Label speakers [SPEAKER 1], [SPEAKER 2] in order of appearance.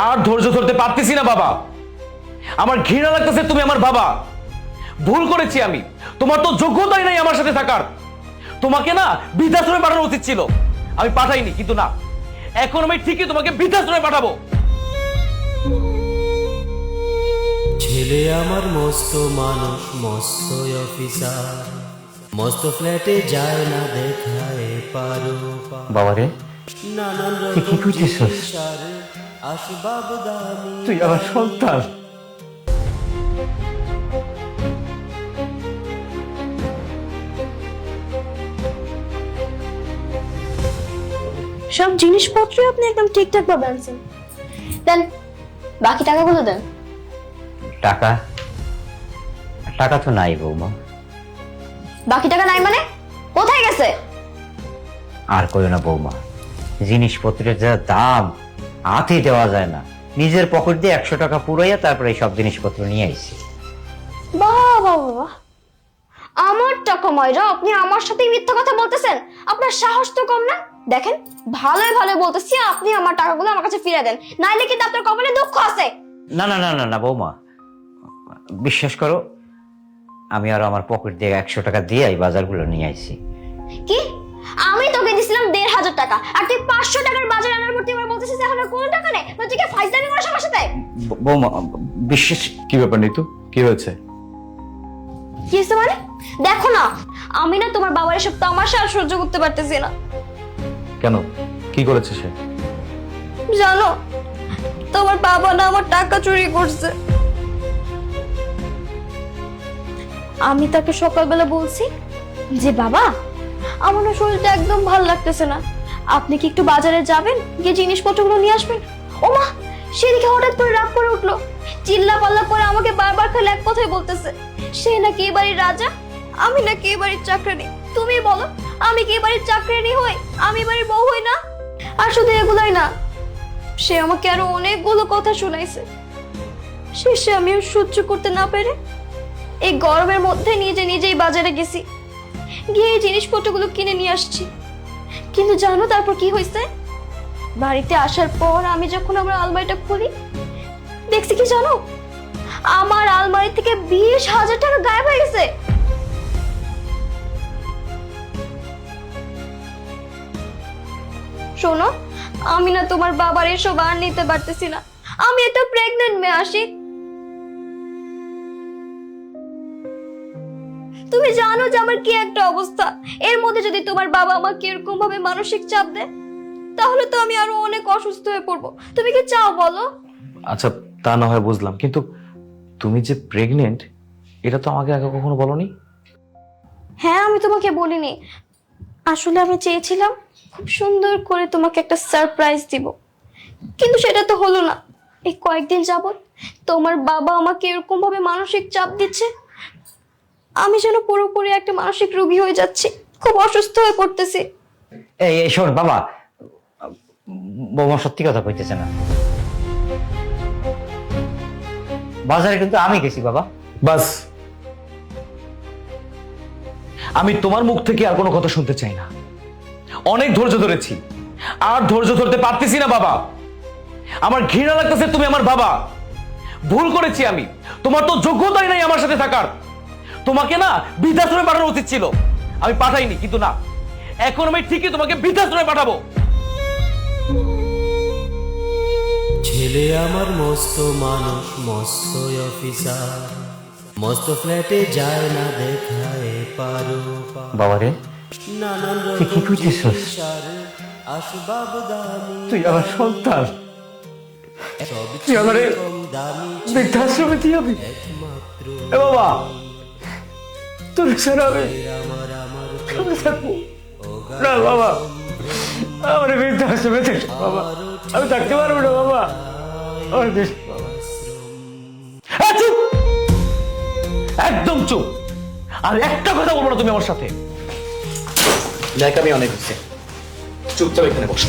[SPEAKER 1] আর ধৈর্য ধরতে পারতেছি না বাবা। আমার ঘৃণা লাগতেছে, তুমি আমার বাবা। ভুল করেছি আমি, তোমার তো যোগ্যতাই নাই আমার সাথে থাকার। তোমাকে না বৃদ্ধাশ্রমে পাঠানো উচিত ছিল, আমি পাঠাইনি। কিন্তু না, এখন আমি ঠিকই তোমাকে বৃদ্ধাশ্রমে পাঠাবো।
[SPEAKER 2] ছেলে আমার মস্ত মানুষ, মস্ত অফিসার, মস্ত ফ্ল্যাটে যায় না দেখায় পারো।
[SPEAKER 3] বাবারে
[SPEAKER 2] নানান
[SPEAKER 3] তুই কি
[SPEAKER 2] রকম
[SPEAKER 3] করছিস?
[SPEAKER 2] আসবাব দামি,
[SPEAKER 3] তুই আমার সন্তান।
[SPEAKER 4] সব জিনিসপত্রই আপনি একদম ঠিকঠাক ভাবে আনছেন। দেন, বাকি টাকাগুলো দেন।
[SPEAKER 3] টাকা টাকা তো নাই বৌমা।
[SPEAKER 4] বাকি টাকা নাই মানে কোথায় গেছে?
[SPEAKER 3] আর কইও না বৌমা, জিনিসপত্রের যা দাম হাতে দেওয়া যায় না। নিজের পকেট দিয়ে 100 টাকা পুরাইয়া তারপরে এই সব জিনিসপত্র নিয়ে আইছি।
[SPEAKER 4] বাহ বাহ বাহ, আমার টাকা মাইরা আপনি আমার সাথে মিথ্যা কথা বলতেছেন? আপনার সাহস তো কম না। দেখেন, ভালোই ভালো বলতেছি, আপনি আমার টাকাগুলো আমার কাছে ফিরিয়ে দেন, নাইলে কিন্তু আপনার কপালে দুঃখ আছে।
[SPEAKER 3] না না না না না বৌমা, বিশ্বাস করো, আমি আর আমার পকেট দিয়ে 100 টাকা দিয়ে এই বাজারগুলো নিয়ে আইছি।
[SPEAKER 4] কি? আমি তোকে দিছিলাম 1500 টাকা, আর তুই 500 টাকার বাজার আনার পর তুই আমার বলতেছিস এখন আর কোনো টাকা নেই? তুই কি ফাইজলামি করিস আমার সাথে?
[SPEAKER 3] বৌমা বিশ্বাস।
[SPEAKER 1] কি ব্যাপার নিতু, কি হয়েছে?
[SPEAKER 4] কি হয়েছে মানে? দেখো না, আমি না তোমার বাবার এসব তামাশা আর সহ্য করতে পারতেছি না।
[SPEAKER 1] কেন, কি করেছে সে?
[SPEAKER 4] জানো, তোমার বাবা না আমার টাকা চুরি করছে। আমি তাকে সকালবেলা বলছি যে বাবা, আমার না শরীরটা একদম ভালো লাগতেছে না, আপনি কি একটু বাজারে যাবেন, গিয়ে জিনিসপত্রগুলো নিয়ে আসবেন? ও মা, সেদিকে হঠাৎ করে রাগ করে উঠলো, চিল্লা পাল্লা করে আমাকে বারবার খালি এক কথাই বলতেছে, সে নাকি এই বাড়ির রাজা, আমি নাকি এই বাড়ির চাকরানি। তুমি বলো, আমি কি এই বাড়ির চাকরানি হই? আমি বাড়ির বউ হই না? আর শুধু এগুলাই না, সে আমাকে আরো অনেকগুলো কথা শুনাইছে। শেষে আমি আর সহ্য করতে না পেরে এই গরমের মধ্যে নিজেই বাজারে গেছি, গিয়ে এই জিনিসপত্রগুলো কিনে নিয়ে আসছি। কিন্তু জানো তারপর কি হয়েছে? বাড়িতে আসার পর আমি যখন আমার আলমারিটা খুলি, দেখছি কি জানো, আমার আলমারি থেকে 20,000 টাকা গায়েব হয়ে গেছে। শোনো, আমি না তোমার বাবার এসব আর নিতে পারতেছি না। আমি একটা প্রেগন্যান্ট মেয়ে আশিক। তুমি জানো যে আমার কি একটা অবস্থা। এর মধ্যে যদি তোমার বাবা আমাকে এরকম ভাবে মানসিক চাপ দেয়, তাহলে তো আমি আরো অনেক অসুস্থ হয়ে পড়বো। তুমি কি চাও বলো?
[SPEAKER 1] আচ্ছা, তা না হয় বুঝলাম, কিন্তু তুমি যে প্রেগনেন্ট, এটা তো আমাকে আগে কখনো বলনি।
[SPEAKER 4] হ্যাঁ, আমি তোমাকে বলিনি। আসলে আমি চেয়েছিলাম খুব সুন্দর করে তোমাকে একটা সারপ্রাইজ দিব, কিন্তু সেটা তো হলো না। এই কয়েকদিন যাবত তোমার বাবা আমাকে এরকম ভাবে মানসিক চাপ দিচ্ছে, আমি যেন পুরোপুরি একটা মানসিক রোগী হয়ে যাচ্ছি, খুব অসুস্থ হয়ে পড়তেছি।
[SPEAKER 3] এই এই শোন বাবা, বৌমা সত্যি কথা কইতেছে না। বাজারে কিন্তু আমি গেছি বাবা।
[SPEAKER 1] বাস, আমি তোমার মুখ থেকে আর কোনো কথা শুনতে চাই না। অনেক ধৈর্য ধরেছি, আর ধৈর্য ধরতে পারতেছি না বাবা। আমার ঘৃণা লাগতেছে, তুমি আমার বাবা। ভুল করেছি আমি, তোমার তো যোগ্যতাই নাই আমার সাথে থাকার। তোমাকে না বৃদ্ধাশ্রমে পাঠানো উচিত ছিল, আমি পাঠাইনি। কিন্তু না, এখন আমি ঠিকই তোমাকে বৃদ্ধাশ্রমে পাঠাবো।
[SPEAKER 2] ছেলে আমার মস্ত মানুষ, মস্ত অফিসার, মস্ত ফ্ল্যাটে যায় না দেখায় পারো।
[SPEAKER 3] বাবারে
[SPEAKER 2] নানান
[SPEAKER 3] তুই কি
[SPEAKER 2] রকম
[SPEAKER 3] করছিস?
[SPEAKER 2] আসবাব দামি,
[SPEAKER 3] তুই আমার সন্তান।
[SPEAKER 2] সব
[SPEAKER 3] তুই আমারে
[SPEAKER 2] কম দামি,
[SPEAKER 3] বৃদ্ধাশ্রমে দিয়ে যাবি?
[SPEAKER 2] একমাত্র
[SPEAKER 3] এ বাবা, তোর ছাড়া আমি
[SPEAKER 2] আমার আমার
[SPEAKER 3] কেমনে থাকবো? না বাবা, আমার বৃদ্ধাশ্রমে থেকে বাবা, আমি থাকতে পারবো না বাবা। আমার বাবা,
[SPEAKER 1] চুপ, একদম চুপ। আর একটা কথা বলবো না তুমি আমার সাথে। দেখ, আমি অনেক হচ্ছে, চুপচাপ এখানে বসো।